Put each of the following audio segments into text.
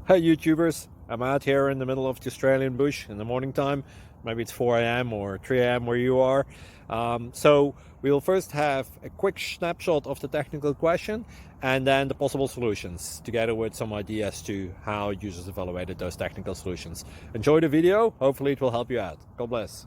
Hey YouTubers, I'm out here in the middle of the Australian bush in the morning time. Maybe it's 4 a.m. or 3 a.m. where you are. So we'll first have a quick snapshot of the technical question and then the possible solutions, together with some ideas to how users evaluated those technical solutions. Enjoy the video, hopefully it will help you out. God bless.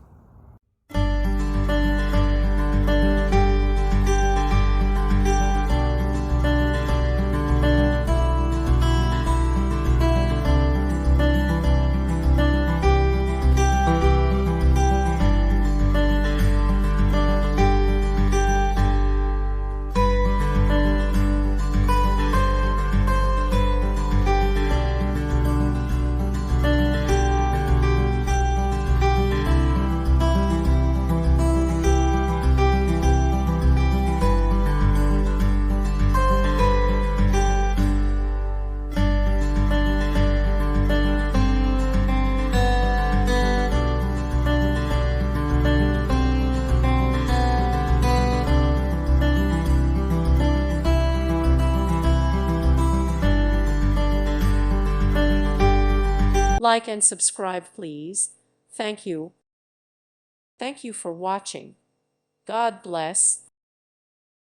Like and subscribe, please. Thank you. Thank you for watching. God bless.